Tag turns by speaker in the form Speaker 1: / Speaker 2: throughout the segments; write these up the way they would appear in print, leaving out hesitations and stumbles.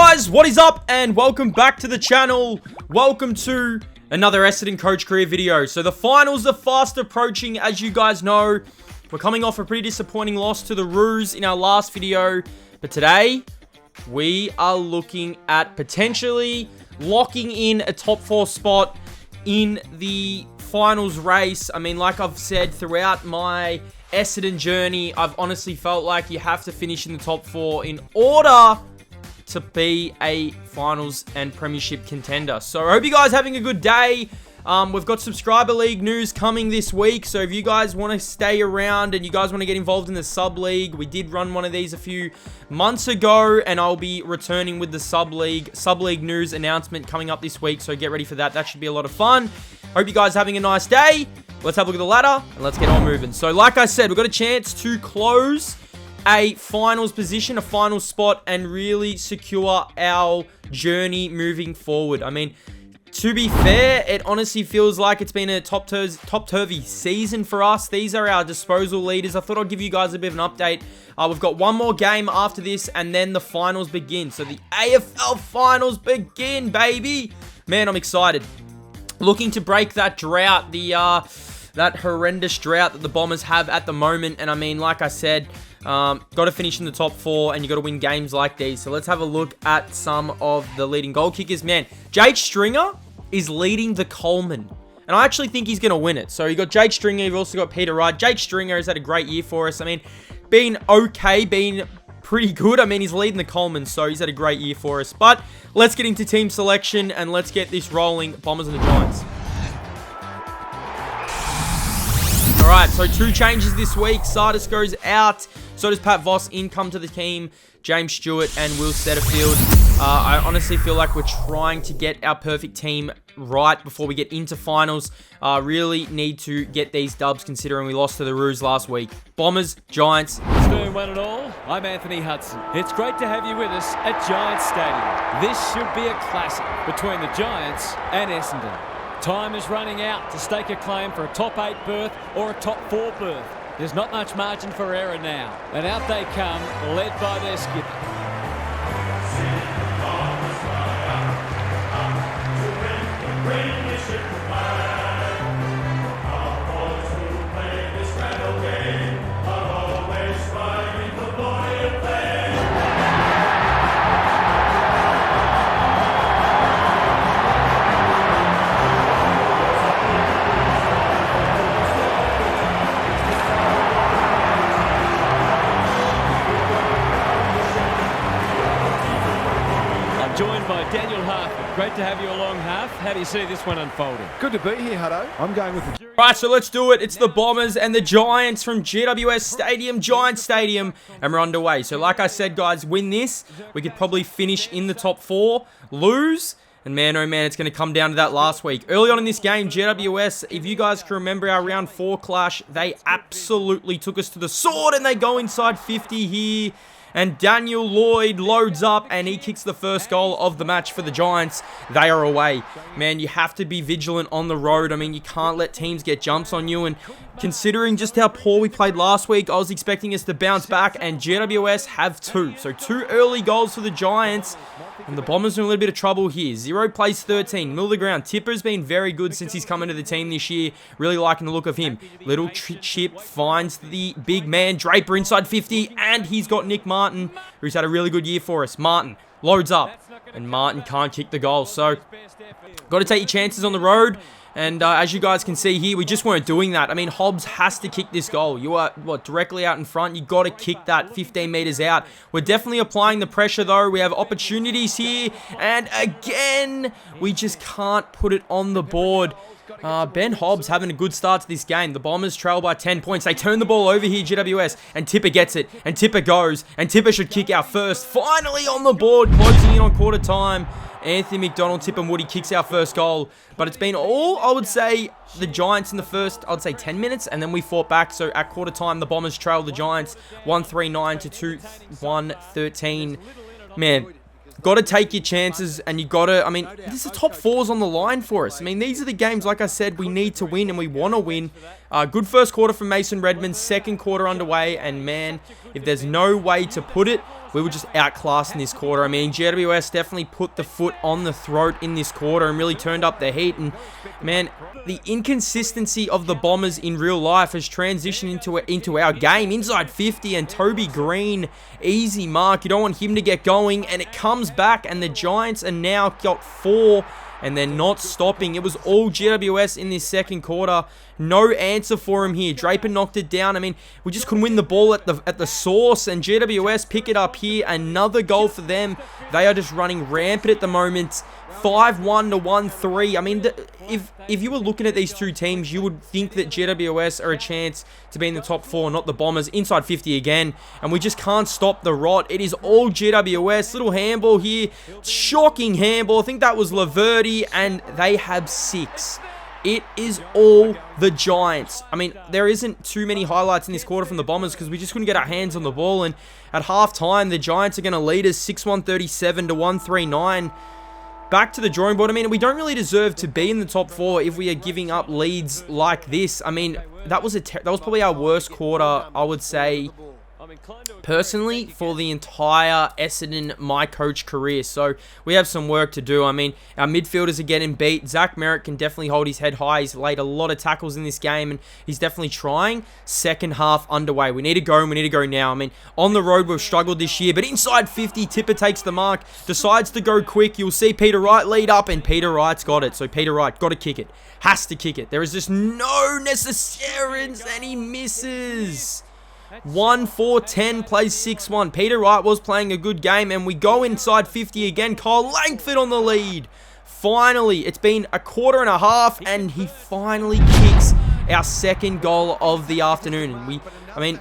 Speaker 1: guys, what is up? And welcome back to the channel. Welcome to another Essendon Coach Career video. So the finals are fast approaching, as you guys know. We're coming off a pretty disappointing loss to the Roos in our last video. But today, we are looking at potentially locking in a top 4 spot in the finals race. I mean, like I've said throughout my Essendon journey, I've honestly felt like you have to finish in the top 4 in order to be a finals and premiership contender. So I hope you guys are having a good day. We've got subscriber league news coming this week, so if you guys want to stay around and you guys want to get involved in the sub league, we did run one of these a few months ago, and I'll be returning with the sub league news announcement coming up this week, so get ready for that. That should be a lot of fun. Hope you guys are having a nice day. Let's have a look at the ladder and let's get on moving. So like I said, we've got a chance to close a finals position, a final spot, and really secure our journey moving forward. I mean, to be fair, it honestly feels like it's been a top-turvy season for us. These are our disposal leaders. I thought I'd give you guys a bit of an update. We've got one more game after this, and then the finals begin. So the AFL finals begin, baby. Man, I'm excited. Looking to break that drought, that horrendous drought that the Bombers have at the moment. And I mean, like I said, got to finish in the top 4, and you got to win games like these. So let's have a look at some of the leading goal kickers. Man, Jake Stringer is leading the Coleman, and I actually think he's going to win it. So you got Jake Stringer, you've also got Peter Wright. Jake Stringer has had a great year for us. I mean, been okay, been pretty good. I mean, he's leading the Coleman, so he's had a great year for us. But let's get into team selection, and let's get this rolling. Bombers and the Giants. Alright, so 2 changes this week. Sardis goes out. So does Pat Voss. In come to the team James Stewart and Will Setterfield. I honestly feel like we're trying to get our perfect team right before we get into finals. Really need to get these dubs considering we lost to the Roos last week. Bombers, Giants.
Speaker 2: Afternoon, one and all. I'm Anthony Hudson. It's great to have you with us at Giants Stadium. This should be a classic between the Giants and Essendon. Time is running out to stake a claim for a top 8 berth or a top 4 berth. There's not much margin for error now. And out they come, led by their skipper. Joined by Daniel Harford. Great to have you along, Harf. How do you see this one unfolding?
Speaker 3: Good to be here, Hutto. I'm going with the...
Speaker 1: Right, so let's do it. It's the Bombers and the Giants from GWS Stadium, Giants Stadium, and we're underway. So like I said, guys, win this, we could probably finish in the top 4. Lose, and man, oh man, it's going to come down to that last week. Early on in this game, GWS, if you guys can remember our round 4 clash, they absolutely took us to the sword, and they go inside 50 here. And Daniel Lloyd loads up and he kicks the first goal of the match for the Giants. They are away. Man, you have to be vigilant on the road. I mean, you can't let teams get jumps on you. And considering just how poor we played last week, I was expecting us to bounce back. And GWS have 2. So 2 early goals for the Giants. And the Bombers are in a little bit of trouble here. 0 plays 13. Middle of the ground. Tipper's been very good since he's come into the team this year. Really liking the look of him. Little chip finds the big man. Draper inside 50. And he's got Nick Martin, who's had a really good year for us. Martin loads up. And Martin can't kick the goal. So, got to take your chances on the road. And as you guys can see here, we just weren't doing that. I mean, Hobbs has to kick this goal. You are, directly out in front. You got to kick that 15 meters out. We're definitely applying the pressure, though. We have opportunities here. And again, we just can't put it on the board. Ben Hobbs having a good start to this game. The Bombers trail by 10 points. They turn the ball over here, GWS. And Tipper gets it. And Tipper goes. And Tipper should kick our first. Finally on the board. Closing in on quarter time. Anthony McDonald, Tip and Woody kicks our first goal. But it's been all, I would say, the Giants in the first, I would say, 10 minutes. And then we fought back. So at quarter time, the Bombers trailed the Giants 139 to 2-1-13. Man, got to take your chances, and you got to, I mean, this is top 4s on the line for us. I mean, these are the games, like I said, we need to win, and we want to win. Good first quarter from Mason Redmond, second quarter underway, and man, if there's no way to put it, we were just outclassed in this quarter. I mean, GWS definitely put the foot on the throat in this quarter and really turned up the heat. And, man, the inconsistency of the Bombers in real life has transitioned into our game. Inside 50 and Toby Green, easy mark. You don't want him to get going. And it comes back and the Giants are now got 4 and they're not stopping. It was all GWS in this second quarter. No answer for him here. Draper knocked it down. I mean, we just couldn't win the ball at the source, and GWS pick it up here. Another goal for them. They are just running rampant at the moment. 5-1 to 1-3. I mean, if you were looking at these two teams, you would think that GWS are a chance to be in the top 4, not the Bombers. Inside 50 again, and we just can't stop the rot. It is all GWS. Little handball here. Shocking handball. I think that was Laverty, and they have 6. It is all the Giants. I mean, there isn't too many highlights in this quarter from the Bombers because we just couldn't get our hands on the ball, and at halftime, the Giants are going to lead us 6-1-37 to 139. Back to the drawing board. I mean, we don't really deserve to be in the top 4 if we are giving up leads like this. I mean, that was probably our worst quarter, I would say, personally, for the entire Essendon my coach career. So we have some work to do. I mean, our midfielders are getting beat. Zach Merritt can definitely hold his head high. He's laid a lot of tackles in this game, and he's definitely trying. Second half underway. We need to go, and we need to go now. I mean, on the road, we've struggled this year, but inside 50, Tipper takes the mark, decides to go quick. You'll see Peter Wright lead up, and Peter Wright's got it. So Peter Wright got to kick it. Has to kick it. There is just no necessaries, and he misses. 1-4-10, plays 6-1. Peter Wright was playing a good game, and we go inside 50 again. Kyle Langford on the lead. Finally, it's been a quarter and a half, and he finally kicks our second goal of the afternoon. And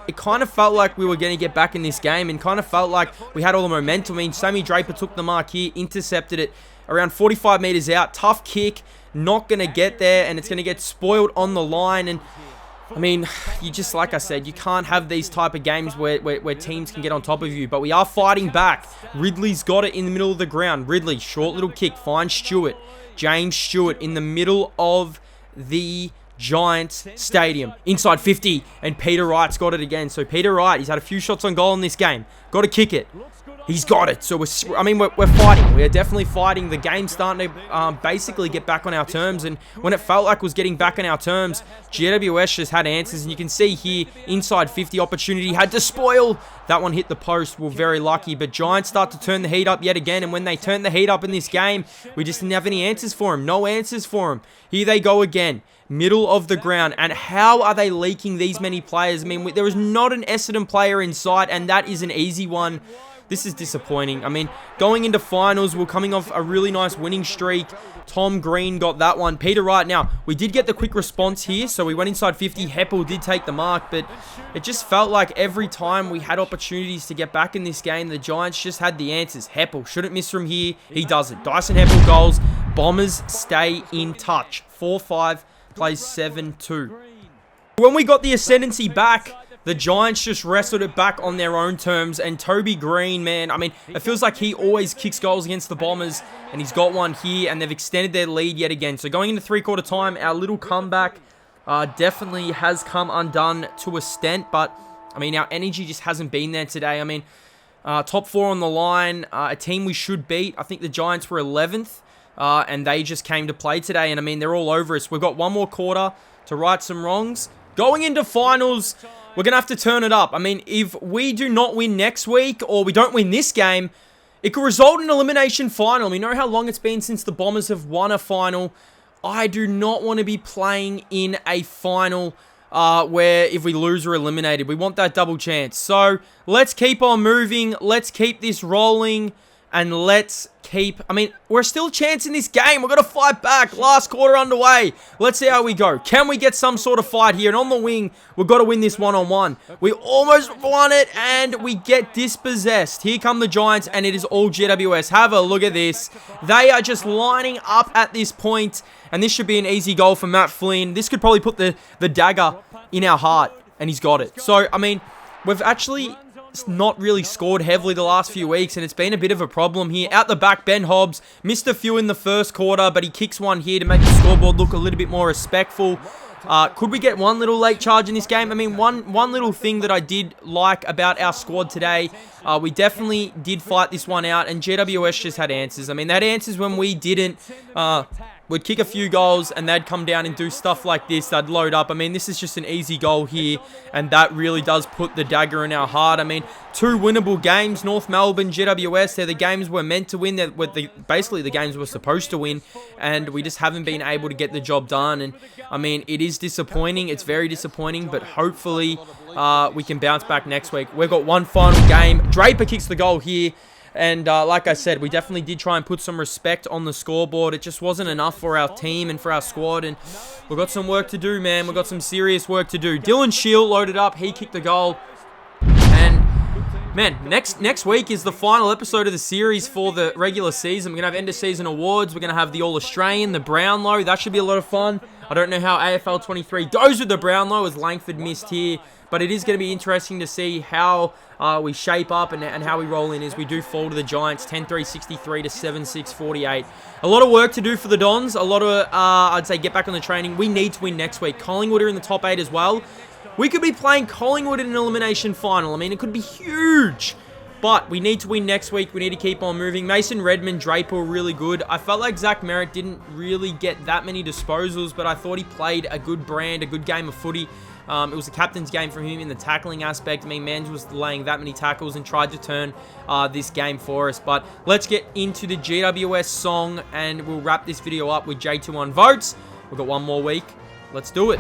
Speaker 1: it kind of felt like we were going to get back in this game, and kind of felt like we had all the momentum. I mean, Sammy Draper took the mark here, intercepted it around 45 meters out. Tough kick, not going to get there, and it's going to get spoiled on the line. And I mean, you just, like I said, you can't have these type of games where teams can get on top of you. But we are fighting back. Ridley's got it in the middle of the ground. Ridley, short little kick, finds Stewart. James Stewart in the middle of the Giants Stadium. Inside 50, and Peter Wright's got it again. So Peter Wright, he's had a few shots on goal in this game. Got to kick it. He's got it. So we're fighting. We're definitely fighting. The game's starting to basically get back on our terms. And when it felt like it was getting back on our terms, GWS just had answers. And you can see here, inside 50 opportunity, had to spoil. That one hit the post. We're very lucky. But Giants start to turn the heat up yet again. And when they turn the heat up in this game, we just didn't have any answers for him. No answers for him. Here they go again. Middle of the ground. And how are they leaking these many players? I mean, there is not an Essendon player in sight, and that is an easy one. This is disappointing. I mean, going into finals, we're coming off a really nice winning streak. Tom Green got that one. Peter Wright. Now, we did get the quick response here, so we went inside 50. Heppel did take the mark, but it just felt like every time we had opportunities to get back in this game, the Giants just had the answers. Heppel shouldn't miss from here. He does it. Dyson Heppel goals. Bombers stay in touch. 4-5, plays 7-2. When we got the ascendancy back, the Giants just wrestled it back on their own terms, and Toby Green, man, I mean, it feels like he always kicks goals against the Bombers, and he's got one here, and they've extended their lead yet again. So going into three-quarter time, our little comeback definitely has come undone to a extent, but, I mean, our energy just hasn't been there today. I mean, top 4 on the line, a team we should beat. I think the Giants were 11th, and they just came to play today, and, I mean, they're all over us. We've got one more quarter to right some wrongs. Going into finals, we're going to have to turn it up. I mean, if we do not win next week, or we don't win this game, it could result in an elimination final. We know how long it's been since the Bombers have won a final. I do not want to be playing in a final where if we lose, we're eliminated. We want that double chance. So, let's keep on moving. Let's keep this rolling. And let's keep... I mean, we're still a chance in this game. We've got to fight back. Last quarter underway. Let's see how we go. Can we get some sort of fight here? And on the wing, we've got to win this one-on-one. We almost won it, and we get dispossessed. Here come the Giants, and it is all GWS. Have a look at this. They are just lining up at this point, and this should be an easy goal for Matt Flynn. This could probably put the dagger in our heart, and he's got it. So, I mean, we've actually not really scored heavily the last few weeks, and it's been a bit of a problem here. Out the back, Ben Hobbs missed a few in the first quarter, but he kicks one here to make the scoreboard look a little bit more respectful. Could we get one little late charge in this game? I mean, one little thing that I did like about our squad today, we definitely did fight this one out, and GWS just had answers. I mean, they had answers when we didn't. We'd kick a few goals, and they'd come down and do stuff like this. They'd load up. I mean, this is just an easy goal here, and that really does put the dagger in our heart. I mean, 2 winnable games, North Melbourne, GWS. They're the games we're meant to win. They're basically the games we're supposed to win, and we just haven't been able to get the job done. And, I mean, it is disappointing. It's very disappointing, but hopefully we can bounce back next week. We've got one final game. Draper kicks the goal here. And like I said, we definitely did try and put some respect on the scoreboard. It just wasn't enough for our team and for our squad. And we've got some work to do, man. We've got some serious work to do. Dylan Shield loaded up. He kicked the goal. And, man, next week is the final episode of the series for the regular season. We're going to have end-of-season awards. We're going to have the All-Australian, the Brownlow. That should be a lot of fun. I don't know how AFL 23 goes with the Brownlow, as Langford missed here. But it is going to be interesting to see how we shape up and how we roll in as we do fall to the Giants 10-3, 63 to 7-6, 48. A lot of work to do for the Dons. A lot of, I'd say, get back on the training. We need to win next week. Collingwood are in the top 8 as well. We could be playing Collingwood in an elimination final. I mean, it could be huge. But we need to win next week. We need to keep on moving. Mason Redmond, Draper were really good. I felt like Zach Merritt didn't really get that many disposals, but I thought he played a good brand, a good game of footy. It was a captain's game for him in the tackling aspect. I mean, Mans was laying that many tackles and tried to turn this game for us. But let's get into the GWS song, and we'll wrap this video up with J21 votes. We've got one more week. Let's do it.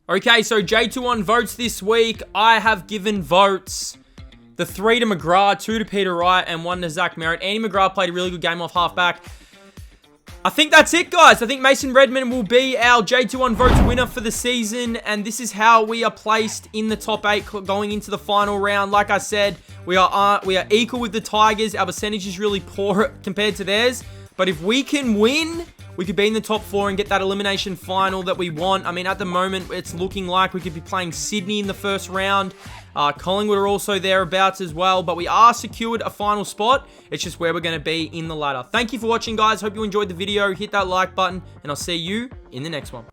Speaker 1: Okay, so J21 votes this week. I have given votes. The 3 to McGrath, 2 to Peter Wright, and 1 to Zach Merritt. Andy McGrath played a really good game off halfback. I think that's it, guys. I think Mason Redmond will be our J21 votes winner for the season, and this is how we are placed in the top 8 going into the final round. Like I said, we are equal with the Tigers. Our percentage is really poor compared to theirs, but if we can win, we could be in the top 4 and get that elimination final that we want. I mean, at the moment, it's looking like we could be playing Sydney in the first round. Collingwood are also thereabouts as well, but we are secured a final spot. It's just where we're going to be in the ladder. Thank you for watching, guys. Hope you enjoyed the video. Hit that like button, and I'll see you in the next one.